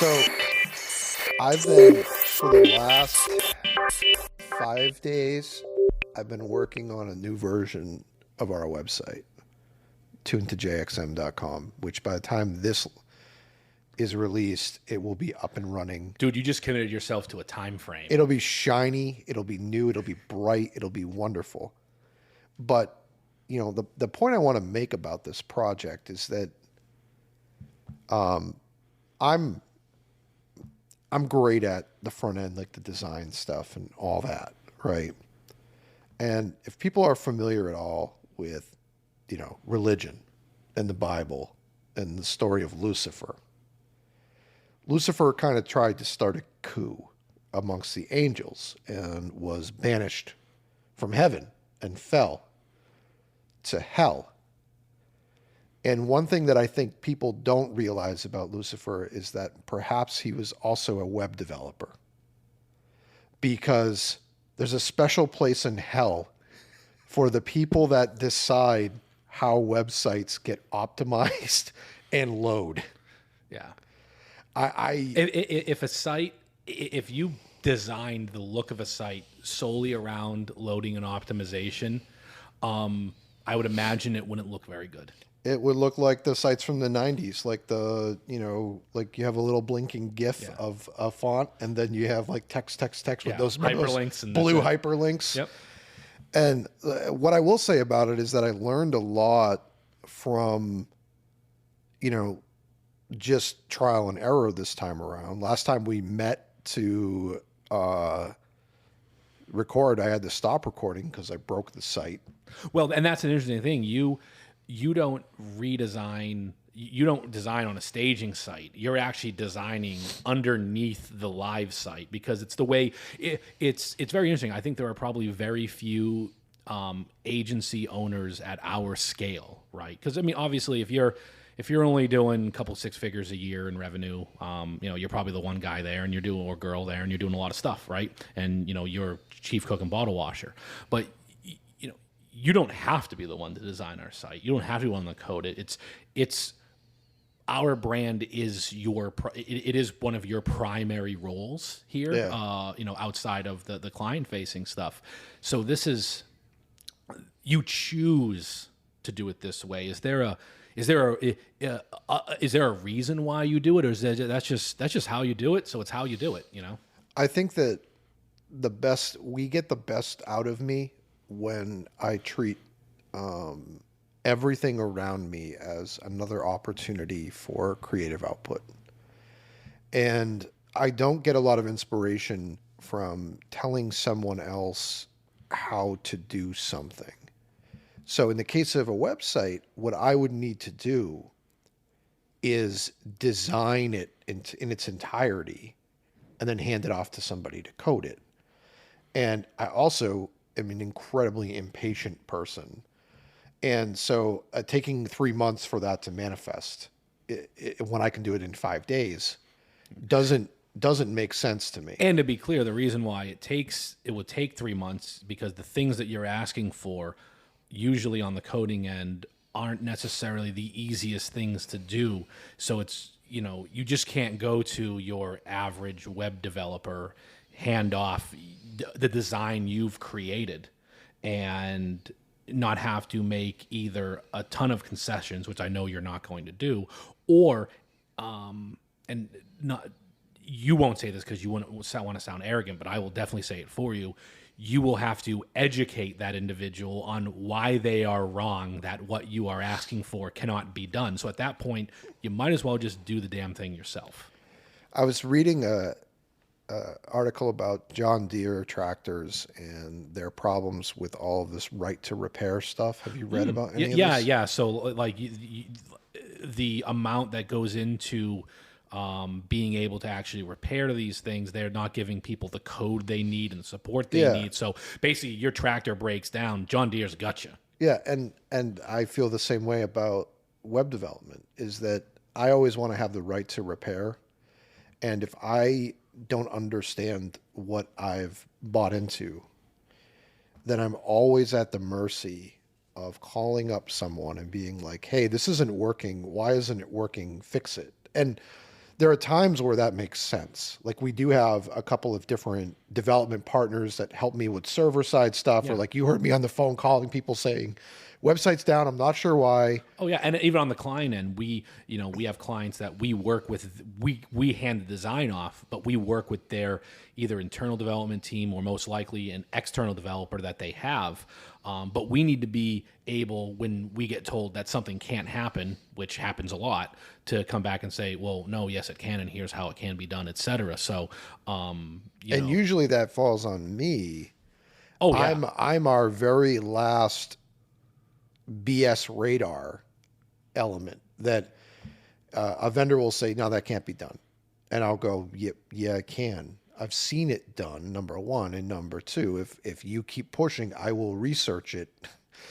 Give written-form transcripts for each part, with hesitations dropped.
So I've been, for the last 5 days, I've been working on a new version of our website, tunedtojxm.com, which by the time this is released, it will be up and running. Dude, you just committed yourself to a time frame. It'll be shiny, it'll be new, it'll be bright, it'll be wonderful. But, you know, the point I want to make about this project is that I'm great at the front end, like the design stuff and all that, right? And if people are familiar at all with, you know, religion and the Bible and the story of Lucifer, Lucifer kind of tried to start a coup amongst the angels and was banished from heaven and fell to hell. And one thing that I think people don't realize about Lucifer is that perhaps he was also a web developer, because there's a special place in hell for the people that decide how websites get optimized and load. Yeah. I If you designed the look of a site solely around loading and optimization, I would imagine it wouldn't look very good. It would look like the sites from the 90s, like like you have a little blinking GIF of a font, and then you have like text with those hyperlinks and blue hyperlinks. Yep. And what I will say about it is that I learned a lot from, just trial and error this time around. Last time we met to record, I had to stop recording because I broke the site. Well, and that's an interesting thing. You don't redesign. You don't design on a staging site. You're actually designing underneath the live site, because it's the way it's very interesting. I think there are probably very few agency owners at our scale, right? Because I mean, obviously, if you're only doing a couple six figures a year in revenue, you're probably the one guy there, and you're doing, or girl there, and you're doing a lot of stuff, right? And you're chief cook and bottle washer, but you don't have to be the one to design our site. You don't have to be the one to code it. It's our brand is it is one of your primary roles here. Yeah. Outside of the client facing stuff. So this is, you choose to do it this way. Is there a reason why you do it, or is that's just how you do it? So it's how you do it. I think that we get the best out of me when I treat everything around me as another opportunity for creative output. And I don't get a lot of inspiration from telling someone else how to do something. So in the case of a website, what I would need to do is design it in its entirety and then hand it off to somebody to code it. And I also am an incredibly impatient person. And so taking 3 months for that to manifest, when I can do it in 5 days, doesn't make sense to me. And to be clear, the reason why it would take 3 months, because the things that you're asking for, usually on the coding end, aren't necessarily the easiest things to do. So it's, you just can't go to your average web developer, hand off the design you've created, and not have to make either a ton of concessions, which I know you're not going to do, or and not, you won't say this because you want to sound arrogant, but I will definitely say it for you. You will have to educate that individual on why they are wrong, that what you are asking for cannot be done. So at that point, you might as well just do the damn thing yourself. I was reading a article about John Deere tractors and their problems with all of this right to repair stuff. Have you read about any of this? Yeah. So like the amount that goes into being able to actually repair these things, they're not giving people the code they need and the support they need. So basically, your tractor breaks down, John Deere's got you. Yeah, and I feel the same way about web development, is that I always want to have the right to repair. And if I don't understand what I've bought into, then I'm always at the mercy of calling up someone and being like, hey, this isn't working. Why isn't it working? Fix it. And there are times where that makes sense. Like we do have a couple of different development partners that help me with server side stuff, or Yeah. like you heard me on the phone calling people saying, website's down, I'm not sure why. Oh yeah, and even on the client end, we have clients that we work with. We hand the design off, but we work with their either internal development team or most likely an external developer that they have. But we need to be able, when we get told that something can't happen, which happens a lot, to come back and say, well, no, yes, it can, and here's how it can be done, etc. So, And usually that falls on me. oh yeah, I'm our very last BS radar element that a vendor will say, no, that can't be done. And I'll go, yeah, it can. I've seen it done, number one. And number two, if you keep pushing, I will research it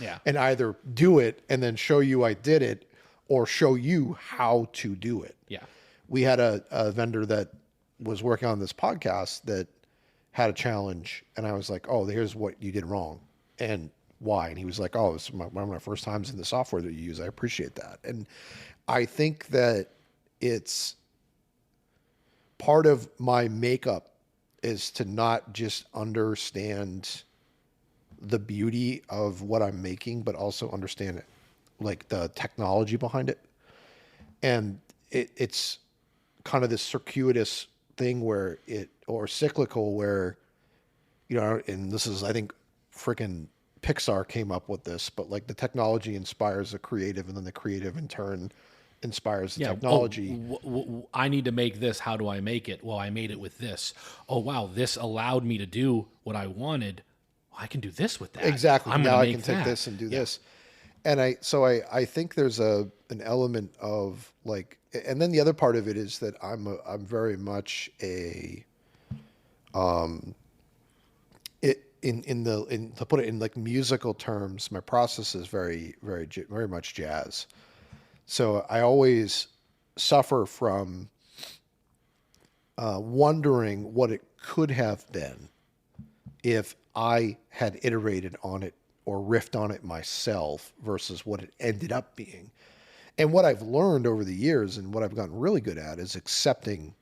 yeah, and either do it and then show you I did it or show you how to do it. yeah. We had a vendor that was working on this podcast that had a challenge. And I was like, oh, here's what you did wrong. And why? And he was like, oh, it's one of my first times in the software that you use. I appreciate that. And I think that it's part of my makeup is to not just understand the beauty of what I'm making, but also understand it, like the technology behind it. And it's kind of this circuitous thing where or cyclical where, and this is, I think, freaking Pixar came up with this, but like the technology inspires the creative and then the creative in turn inspires the technology. I need to make this. How do I make it? Well, I made it with this. Oh, wow. This allowed me to do what I wanted. Well, I can do this with that. Exactly. I'm now gonna I make can take that. this and do this. And I think there's an element of like, and then the other part of it is that I'm very much to put it in like musical terms, my process is very, very, very much jazz. So I always suffer from wondering what it could have been if I had iterated on it or riffed on it myself versus what it ended up being. And what I've learned over the years and what I've gotten really good at is accepting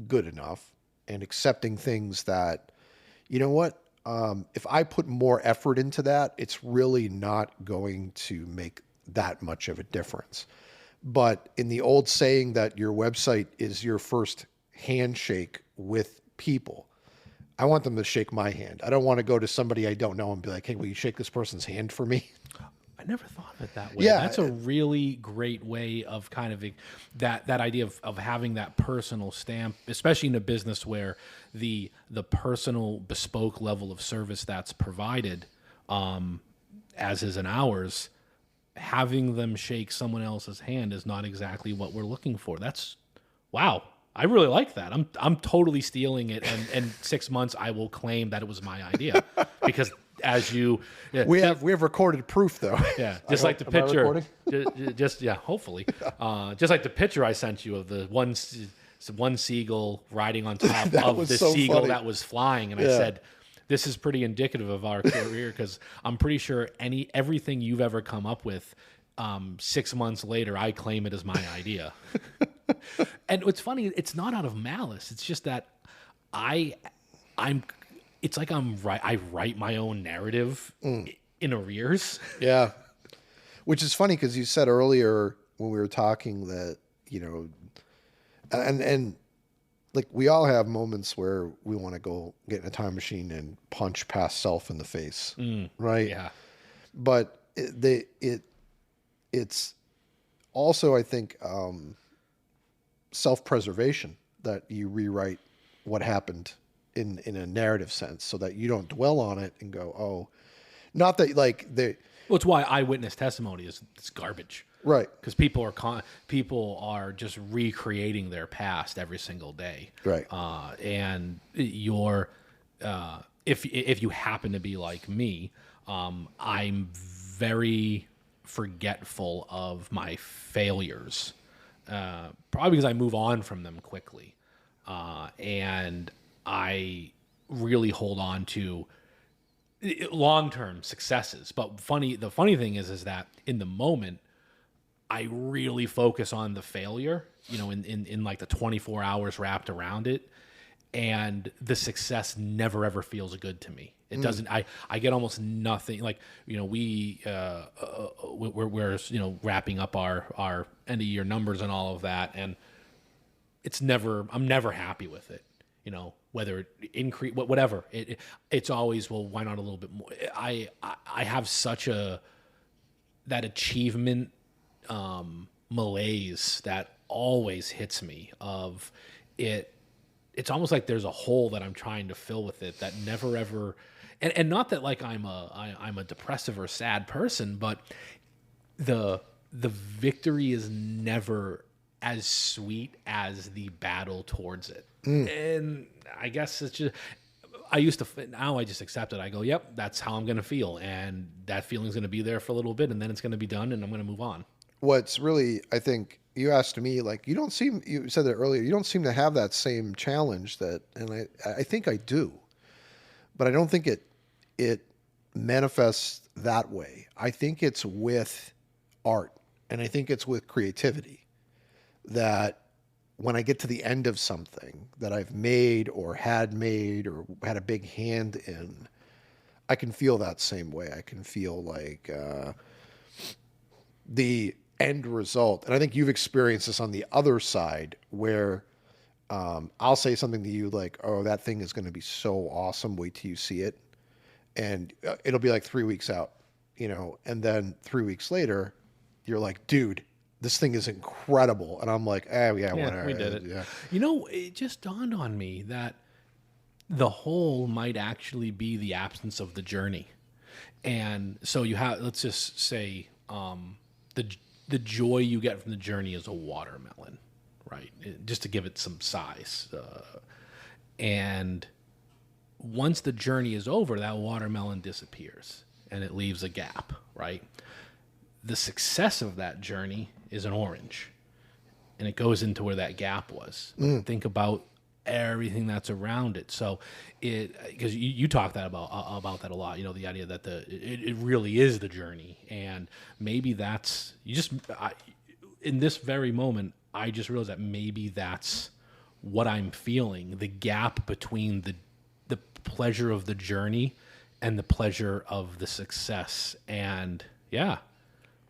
good enough and accepting things that, you know what, if I put more effort into that, it's really not going to make that much of a difference. But in the old saying that your website is your first handshake with people, I want them to shake my hand. I don't want to go to somebody I don't know and be like, hey, will you shake this person's hand for me? I never thought of it that way. Yeah. That's a really great way of kind of that idea of having that personal stamp, especially in a business where the personal bespoke level of service that's provided, as is in ours, having them shake someone else's hand is not exactly what we're looking for. That's wow. I really like that. I'm totally stealing it, and in 6 months I will claim that it was my idea because as you We have recorded proof though. yeah, just like the Am I picture. recording? Just yeah, hopefully. Just like the picture I sent you of the one seagull riding on top That of was the so seagull funny. that was flying, and I said, "This is pretty indicative of our career because I'm pretty sure everything you've ever come up with, 6 months later, I claim it as my idea." And what's funny, it's not out of malice. It's just that I'm. It's like I write my own narrative in arrears. Yeah. Which is funny because you said earlier when we were talking that, and like we all have moments where we want to go get in a time machine and punch past self in the face. Right. Yeah. But it's also, I think, self-preservation that you rewrite what happened in a narrative sense so that you don't dwell on it and go, oh, not that like Well, it's why eyewitness testimony is it's garbage. right. Because people are just recreating their past every single day. Right. And you're if you happen to be like me, I'm very forgetful of my failures. Probably because I move on from them quickly, and I really hold on to long-term successes. But the funny thing is that in the moment, I really focus on the failure, in like the 24 hours wrapped around it. And the success never ever feels good to me. It doesn't. I get almost nothing. Like, we're wrapping up our end of year numbers and all of that, and I'm never happy with it. Whether it increase, whatever. It's always, well, why not a little bit more? I have such that achievement malaise that always hits me of it. It's almost like there's a hole that I'm trying to fill with it that never ever, and not that like I'm a depressive or sad person, but the victory is never as sweet as the battle towards it. And I guess it's just, now I just accept it. I go, yep, that's how I'm going to feel. And that feeling's going to be there for a little bit, and then it's going to be done, and I'm going to move on. What's really, I think you asked me, like, you said that earlier, you don't seem to have that same challenge and I think I do, but I don't think it manifests that way. I think it's with art, and I think it's with creativity, that when I get to the end of something that I've made or had a big hand in, I can feel that same way. I can feel like the end result. And I think you've experienced this on the other side where I'll say something to you like, oh, that thing is going to be so awesome. Wait till you see it. And it'll be like 3 weeks out, and then 3 weeks later, you're like, dude, this thing is incredible. And I'm like, yeah, whatever. We did it. Yeah. It just dawned on me that the whole might actually be the absence of the journey. And so let's just say, the joy you get from the journey is a watermelon, right? Just to give it some size. And once the journey is over, that watermelon disappears and it leaves a gap, right? The success of that journey is an orange, and it goes into where that gap was. Think about everything that's around it. So because you talk about that a lot, the idea that it really is the journey, and maybe that's in this very moment, I just realized that maybe that's what I'm feeling, the gap between the pleasure of the journey and the pleasure of the success. And yeah,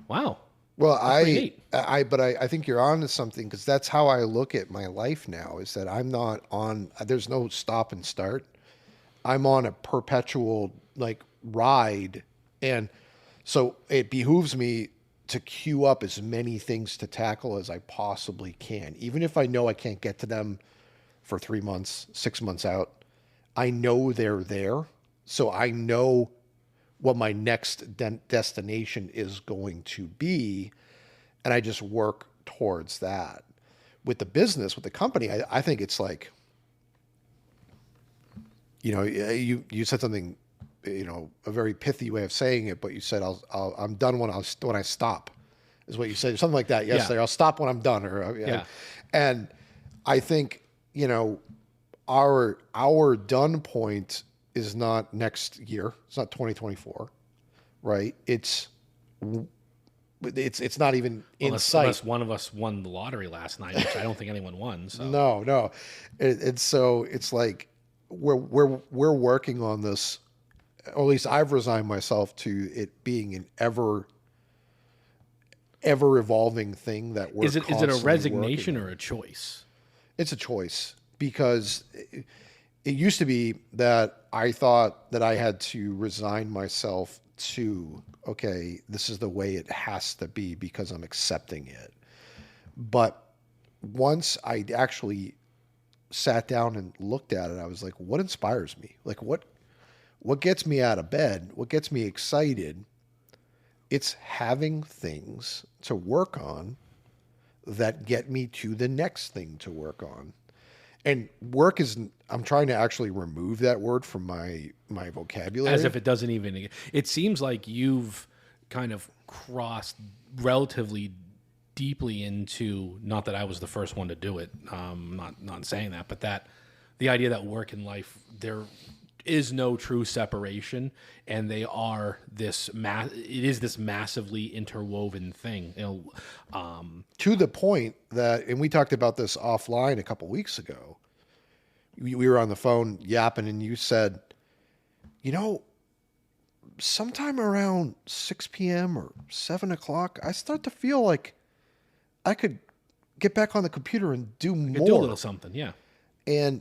wow. Well, I think you're on to something, because that's how I look at my life now, is that there's no stop and start. I'm on a perpetual ride. And so it behooves me to queue up as many things to tackle as I possibly can. Even if I know I can't get to them for 3 months, 6 months out, I know they're there. So I know what my next destination is going to be, and I just work towards that. With the business, with the company, I think it's like, you said something, a very pithy way of saying it, but you said I'm done when I stop, is what you said, something like that yesterday. Yeah. I'll stop when I'm done, Yeah. And I think our done point is not next year. It's not 2024, right? It's not even in sight. Unless one of us won the lottery last night, which I don't think anyone won. So No. And so it's like we're working on this, or at least I've resigned myself to it being an ever evolving thing that we're is it a constantly resignation working on. or a choice? It's a choice, because it used to be that I thought that I had to resign myself to, okay, this is the way it has to be because I'm accepting it. But once I actually sat down and looked at it, I was like, what inspires me? Like, what gets me out of bed? What gets me excited? It's having things to work on that get me to the next thing to work on. And work I'm trying to actually remove that word from my vocabulary. As if it doesn't even. It seems like you've kind of crossed relatively deeply into, not that I was the first one to do it, not saying that, but that the idea that work and life, is no true separation, and they are this it is this massively interwoven thing. To the point that, and we talked about this offline a couple weeks ago. We were on the phone yapping, and you said, you know, sometime around 6 p.m. or 7 o'clock, I start to feel like I could get back on the computer and do more. Do a little something, yeah. And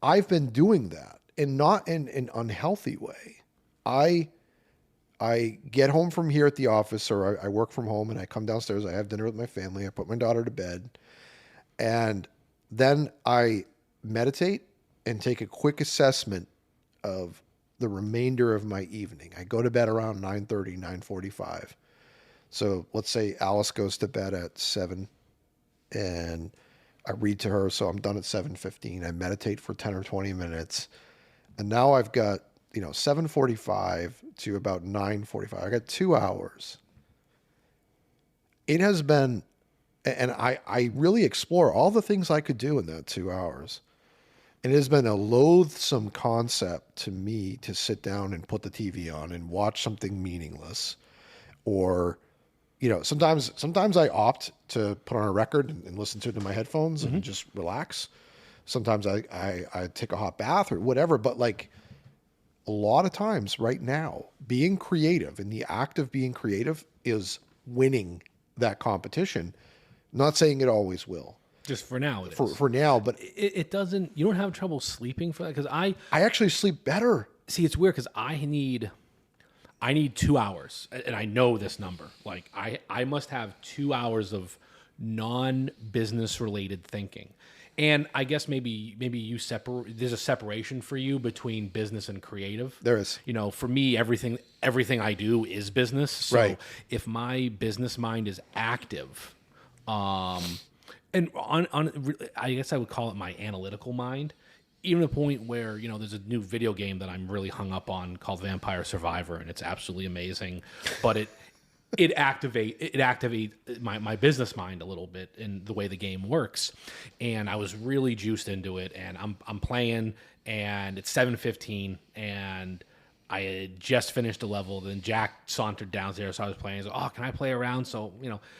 I've been doing that, and not in an unhealthy way. I get home from here at the office, or I work from home, and I come downstairs. I have dinner with my family. I put my daughter to bed, and then I meditate and take a quick assessment of the remainder of my evening. I go to bed around 9:30, 9:45. So let's say Alice goes to bed at 7, and I read to her, so I'm done at 7:15. I meditate for 10 or 20 minutes, and now I've got 7:45 to about 9:45. I got 2 hours. It has been, and I really explore all the things I could do in that 2 hours. And it has been a loathsome concept to me to sit down and put the TV on and watch something meaningless, or sometimes I opt to put on a record and listen to it in my headphones and just relax. Sometimes I take a hot bath or whatever, but like a lot of times right now, being creative and the act of being creative is winning that competition. Not saying it always will. Just for now, it is. For now, but It doesn't. You don't have trouble sleeping for that, because I actually sleep better. see. It's weird because I need 2 hours, and I know this number. Like I must have 2 hours of non-business related thinking. And I guess maybe you separate. There's a separation for you between business and creative. There is. For me, everything I do is business. So Right. if my business mind is active, and I guess I would call it my analytical mind, even to the point where there's a new video game that I'm really hung up on called Vampire Survivor, and it's absolutely amazing, but it activate my business mind a little bit in the way the game works. And I was really juiced into it, and I'm playing, and it's 7:15, and I had just finished a level. Then Jack sauntered downstairs, so I was playing. He's like, "Oh, can I play around?" So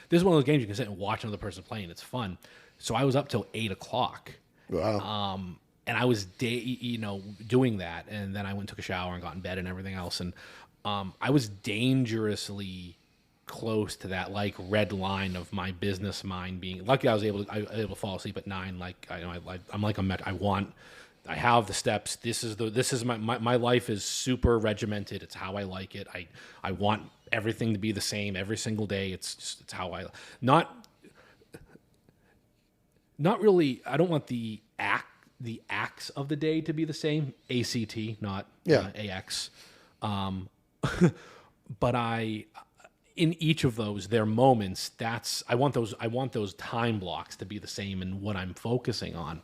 this is one of those games you can sit and watch another person playing. It's fun. So I was up till 8 o'clock. Wow. And I was doing that, and then I went and took a shower and got in bed and everything else, and I was dangerously close to that like red line of my business mind being lucky. I was able to fall asleep at 9. Like I'm like a met. I have the steps. This is my life is super regimented. It's how I like it. I want everything to be the same every single day. It's how I not really. I don't want the acts of the day to be the same. ACT, not AX. But in each of those, their moments, I want those time blocks to be the same in what I'm focusing on.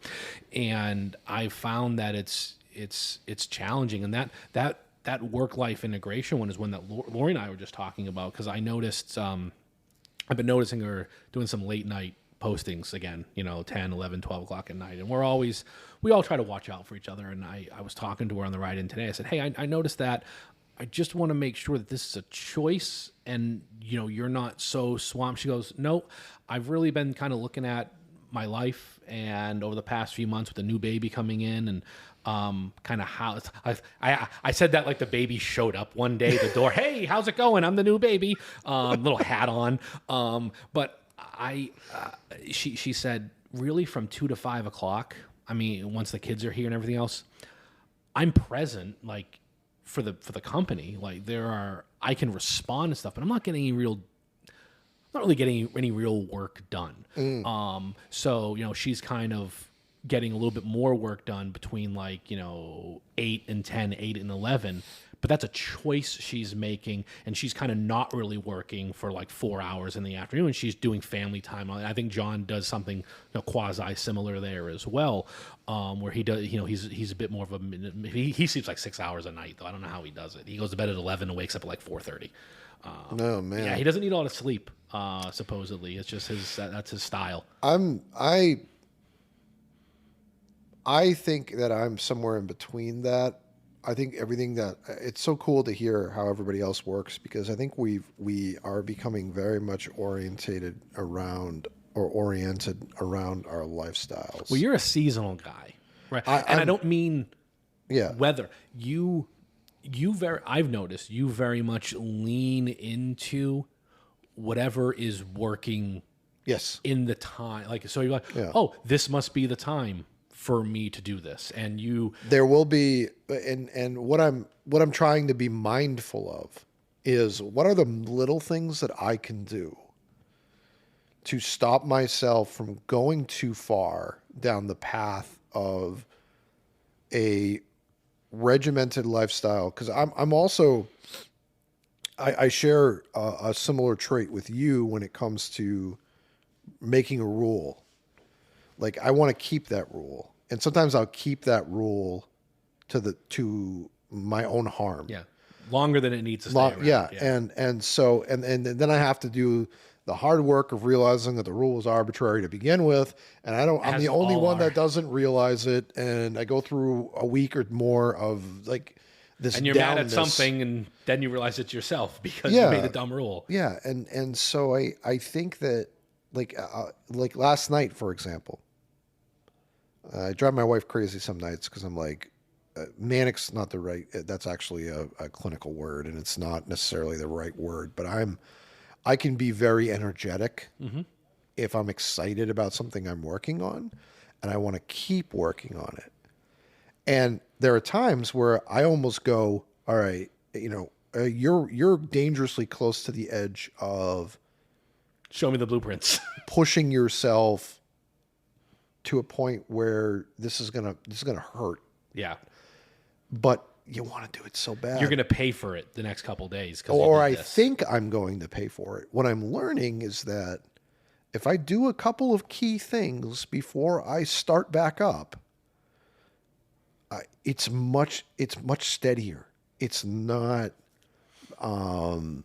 And I found that it's challenging. And that work-life integration one is one that Lori and I were just talking about, because I noticed, I've been noticing her doing some late night postings again, 10, 11, 12 o'clock at night. And we all try to watch out for each other. And I was talking to her on the ride in today. I said, "Hey, I noticed that. I just want to make sure that this is a choice and, you're not so swamped." She goes, "No, I've really been kind of looking at my life, and over the past few months with the new baby coming in, and kind of how I said that like the baby showed up one day at the door. Hey, how's it going? I'm the new baby. Little hat on. But she said, really from 2 to 5 o'clock. I mean, once the kids are here and everything else, I'm present, like, for the company. Like, I can respond to stuff, but I'm not getting not really getting any real work done. So, she's kind of getting a little bit more work done between 8 and 10, 8 and 11, but that's a choice she's making, and she's kind of not really working for 4 hours in the afternoon, and she's doing family time. I think John does something quasi similar there as well, where he does, he's a bit more of he sleeps 6 hours a night, though. I don't know how he does it. He goes to bed at 11 and wakes up at 4:30. No, man. Yeah, he doesn't need a lot of sleep, supposedly. It's just that's his style. I think that I'm somewhere in between that. I think everything that it's so cool to hear how everybody else works because I think we are becoming very much oriented around our Well, lifestyles. you're a seasonal guy, right? And I I'm don't mean yeah. weather. I've noticed you very much lean into whatever is working Yes. in the time. Like, so you're like, Yeah. oh, this must be the time for me to do this. And you, There will be and what I'm trying to be mindful of is what are the little things that I can do to stop myself from going too far down the path of a regimented lifestyle because I'm also I share a similar trait with you when it comes to making a rule. Like I want to keep that rule, and sometimes I'll keep that rule to my own harm. yeah, longer than it needs to stay around. Yeah, and so and then I have to do the hard work of realizing that the rule was arbitrary to begin with, and I'm As the only all one are. that doesn't realize it, and I go through a week or more of like this And you're mad at downness. something, and then you realize it's yourself because Yeah. you made a dumb rule. Yeah, and so I think that like last night, for example, I drive my wife crazy some nights because I'm like, manic's not the right. That's actually a clinical word, and it's not necessarily the right word. But I can be very energetic if I'm excited about something I'm working on, and I want to keep working on it. And there are times where I almost go, all right, you're dangerously close to the edge of Show me the blueprints. pushing yourself to a point where this is gonna hurt, Yeah. but you want to do it so bad. You're going to pay for it the next couple days. Or I think I'm going to pay for it. What I'm learning is that if I do a couple of key things before I start back up, it's much steadier. It's not, you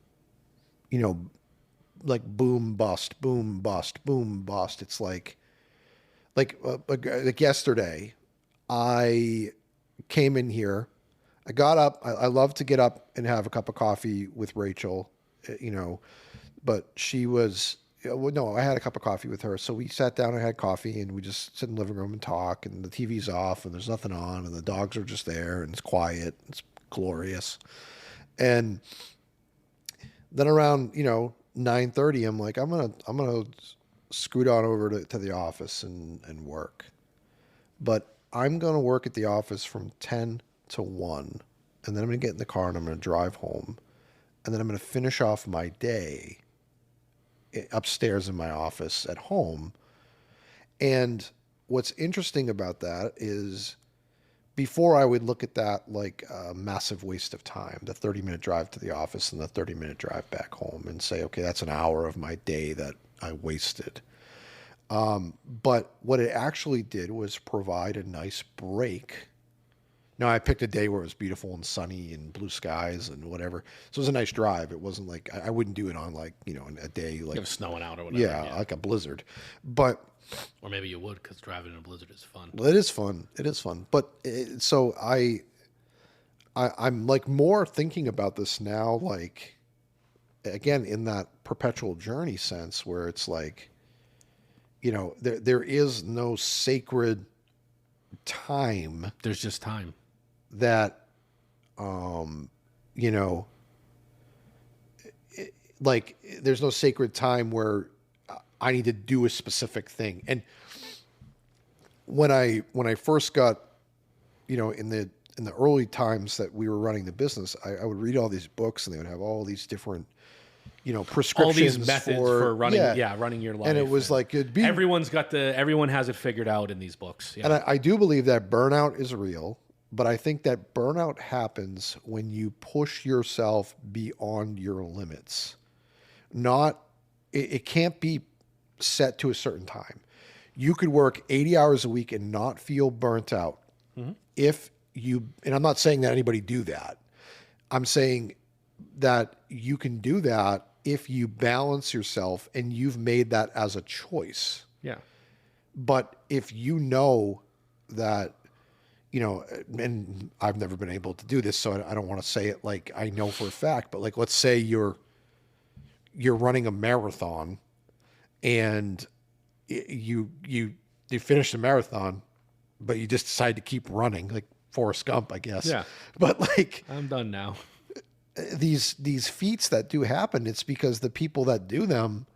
know, like boom bust, boom bust, boom bust. It's like yesterday, I came in here. I got up. I love to get up and have a cup of coffee with Rachel, but she was, well, no, I had a cup of coffee with her. So we sat down and had coffee and we just sit in the living room and talk and the TV's off and there's nothing on and the dogs are just there and it's quiet. It's glorious. And then around, 9:30, I'm like, I'm going to scoot on over to the office and work. But I'm going to work at the office from 10 to 1. And then I'm going to get in the car and I'm going to drive home. And then I'm going to finish off my day upstairs in my office at home. And what's interesting about that is before I would look at that like a massive waste of time, the 30-minute drive to the office and the 30-minute drive back home and say, okay, that's an hour of my day that I wasted. But what it actually did was provide a nice break. Now, I picked a day where it was beautiful and sunny and blue skies and whatever. So it was a nice drive. It wasn't like, I wouldn't do it on like, a day like, It was snowing out or whatever. yeah, like a blizzard. But Or maybe you would because driving in a blizzard is fun. well, it is fun. It is fun. But so I'm like more thinking about this now, like, again, in that perpetual journey sense where it's like, there is no sacred time There's just time. that, like there's no sacred time where I need to do a specific thing. And when I first got, in the early times that we were running the business, I would read all these books and they would have all these different, prescriptions. All these methods for running, running your life. And it was like, everyone has it figured out in these books. Yeah. and I do believe that burnout is real, but I think that burnout happens when you push yourself beyond your limits. It can't be set to a certain time. You could work 80 hours a week and not feel burnt out if you, and I'm not saying that anybody do that. I'm saying that you can do that if you balance yourself and you've made that as a choice. Yeah. But if you know that, you know, and I've never been able to do this, so I don't want to say it like I know for a fact, but like, let's say you're running a marathon and you finish the marathon, but you just decide to keep running, like Forrest Gump, I guess. Yeah. But like I'm done now. these feats that do happen, it's because the people that do them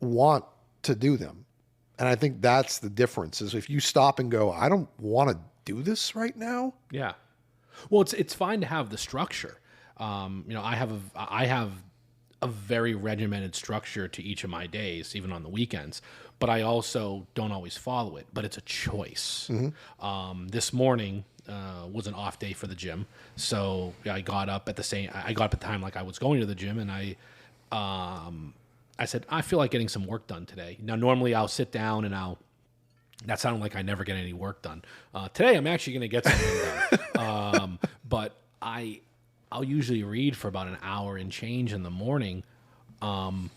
want to do them. And I think that's the difference is if you stop and go, I don't want to do this right now. Yeah. Well, it's fine to have the structure. You know, I have a very regimented structure to each of my days, even on the weekends. But I also don't always follow it. But it's a choice. This morning was an off day for the gym, so I got up at the time like I was going to the gym, and I said I feel like getting some work done today. Now, normally I'll sit down and that sounded like I never get any work done. Today, I'm actually going to get something done. But I'll usually read for about an hour and change in the morning, and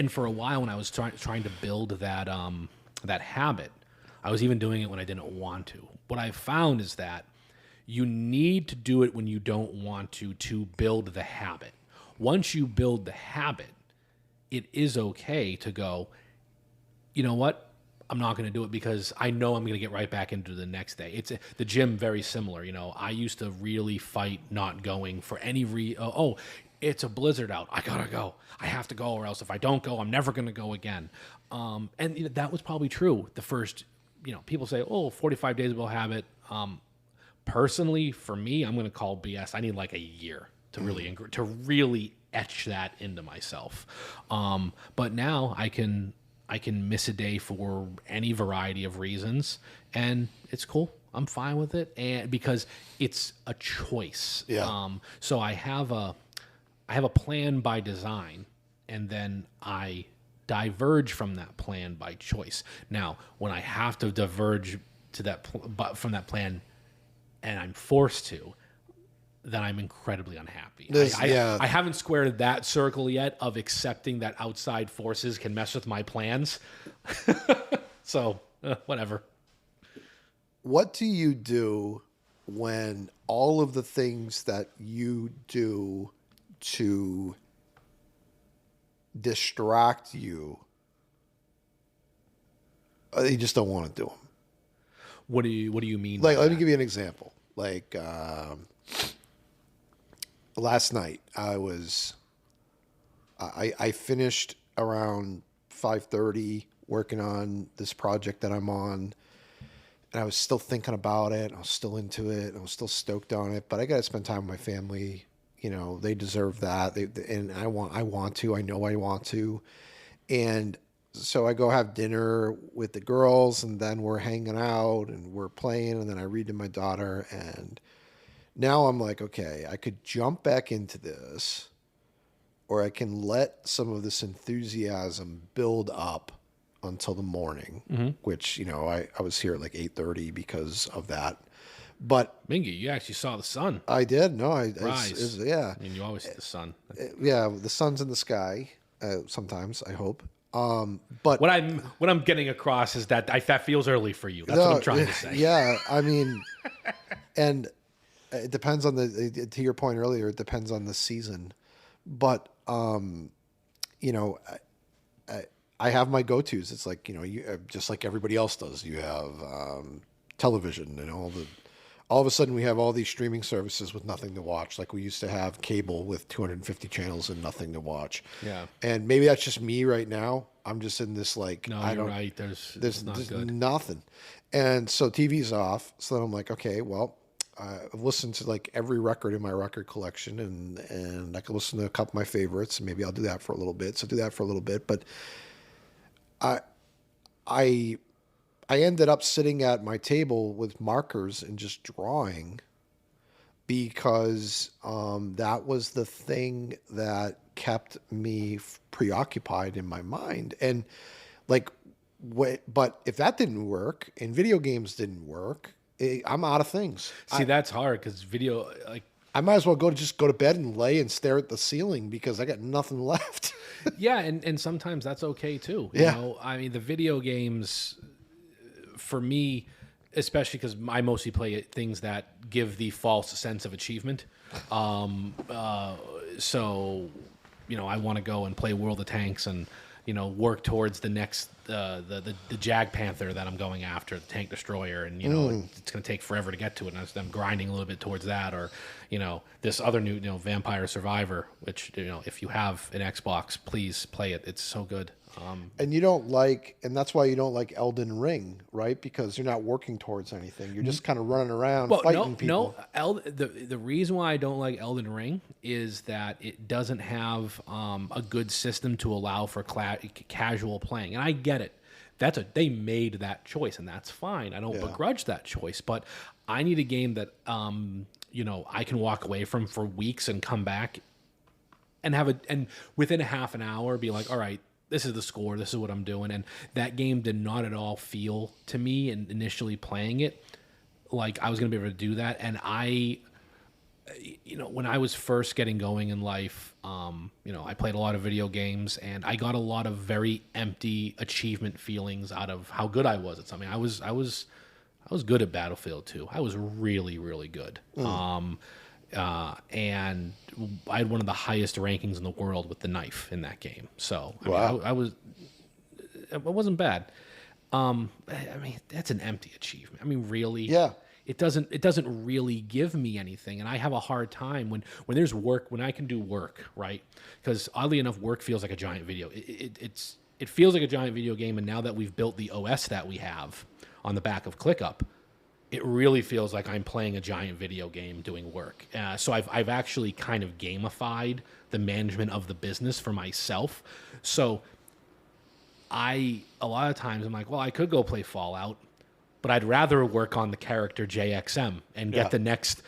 for a while when I was trying to build that habit, I was even doing it when I didn't want to. What I found is that you need to do it when you don't want to build the habit. Once you build the habit, it is okay to go, you know what? I'm not going to do it because I know I'm going to get right back into the next day. It's the gym, very similar. You know, I used to really fight not going for any it's a blizzard out. I gotta go. I have to go, or else if I don't go, I'm never going to go again. And you know, that was probably true the first. You know, people say, 45 days will have it. Personally, for me, I'm going to call BS. I need like a year to really etch that into myself. But now I can miss a day for any variety of reasons, and it's cool. I'm fine with it, and because it's a choice. Yeah. So I have a plan by design, and then I diverge from that plan by choice. Now, when I have to diverge to from that plan, and I'm forced to, then I'm incredibly unhappy. I haven't squared that circle yet of accepting that outside forces can mess with my plans. So, whatever. What do you do when all of the things that you do to distract you, you just don't want to do them? What do you mean? Like, let me give you an example. Like, last night I finished around 5:30 working on this project that I'm on, and I was still thinking about it. I was still into it. I was still stoked on it, but I got to spend time with my family. You know, they deserve that. And I want to. I know I want to, and so I go have dinner with the girls, and then we're hanging out and we're playing, and then I read to my daughter, and now I'm like, okay, I could jump back into this, or I can let some of this enthusiasm build up until the morning, which, you know, I was here at like 8:30 because of that. But Mingy, you actually saw the sun I did. No, rise. yeah. I mean, you always see the sun. Yeah, the sun's in the sky sometimes, I hope. But What I'm getting across is that that feels early for you. That's what I'm trying to say. Yeah, I mean, and it depends on to your point earlier, it depends on the season. But, you know, I have my go-tos. It's like, you know, just like everybody else does. You have television and all of a sudden we have all these streaming services with nothing to watch. Like we used to have cable with 250 channels and nothing to watch. Yeah. And maybe that's just me right now. I'm just in this like, No, you're right. There's not good. nothing. And so TV's off. So then I'm like, okay, well, I've listened to like every record in my record collection, and I can listen to a couple of my favorites. Maybe I'll do that for a little bit. So do that for a little bit. But I ended up sitting at my table with markers and just drawing because that was the thing that kept me preoccupied in my mind. And like, but if that didn't work and video games didn't work, I'm out of things. See, that's hard because video, like, I might as well go to bed and lay and stare at the ceiling because I got nothing left. yeah, and sometimes that's okay too. You Yeah. know, I mean, the video games for me, especially because I mostly play things that give the false sense of achievement. So, I want to go and play World of Tanks and, work towards the next, the Jag Panther that I'm going after, the tank destroyer. And, it's going to take forever to get to it. And I'm grinding a little bit towards that. Or, this other new, Vampire Survivor, which, if you have an Xbox, please play it. It's so good. And you don't like, and that's why you don't like Elden Ring, right? Because you're not working towards anything. You're just kind of running around fighting people. The reason why I don't like Elden Ring is that it doesn't have a good system to allow for casual playing, and I get it. They made that choice, and that's fine. I don't begrudge that choice, but I need a game that I can walk away from for weeks and come back and and within a half an hour be like, all right, this is the score, this is what I'm doing. And that game did not at all feel to me, and initially playing it, like I was going to be able to do that. And when I was first getting going in life, I played a lot of video games, and I got a lot of very empty achievement feelings out of how good I was at something. I was good at Battlefield 2. I was really, really good. And I had one of the highest rankings in the world with the knife in that game. So it wasn't bad. That's an empty achievement. Really, yeah. It doesn't really give me anything, and I have a hard time when there's work, when I can do work, right? Because oddly enough, work feels like a giant video. It feels like a giant video game, and now that we've built the OS that we have on the back of ClickUp, it really feels like I'm playing a giant video game doing work. So I've actually kind of gamified the management of the business for myself. So a lot of times I'm like, well, I could go play Fallout, but I'd rather work on the character JXM and get the next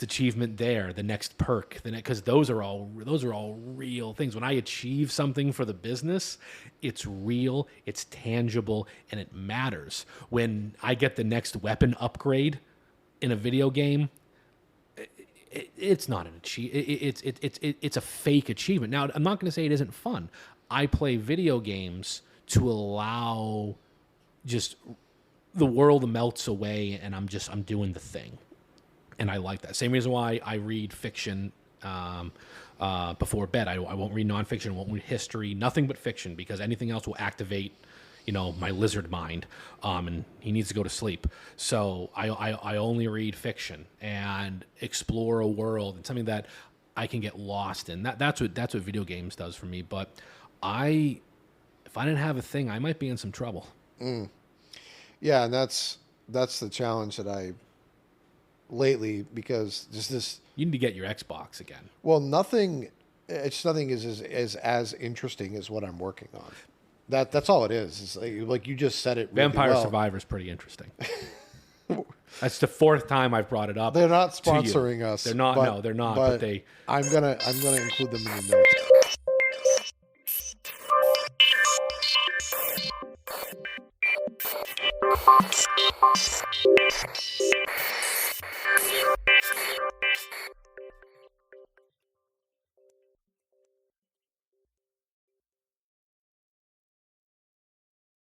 achievement there, the next perk, because those are all real things. When I achieve something for the business, it's real, it's tangible, and it matters. When I get the next weapon upgrade in a video game, it's not an achievement. It's a fake achievement. Now, I'm not going to say it isn't fun. I play video games to allow just the world melts away, and I'm doing the thing, and I like that. Same reason why I read fiction before bed. I won't read nonfiction, I won't read history, nothing but fiction, because anything else will activate, my lizard mind, and he needs to go to sleep. So I only read fiction and explore a world and something that I can get lost in. That's what video games does for me. But if I didn't have a thing, I might be in some trouble. Yeah, and that's the challenge that I lately, because just this. You need to get your Xbox again. Well, nothing is as interesting as what I'm working on. That's all it is. It's like you just said it. Really Vampire well. Survivor is pretty interesting. That's the fourth time I've brought it up. They're not sponsoring us. They're not. No, they're not. But they. I'm gonna include them in the notes.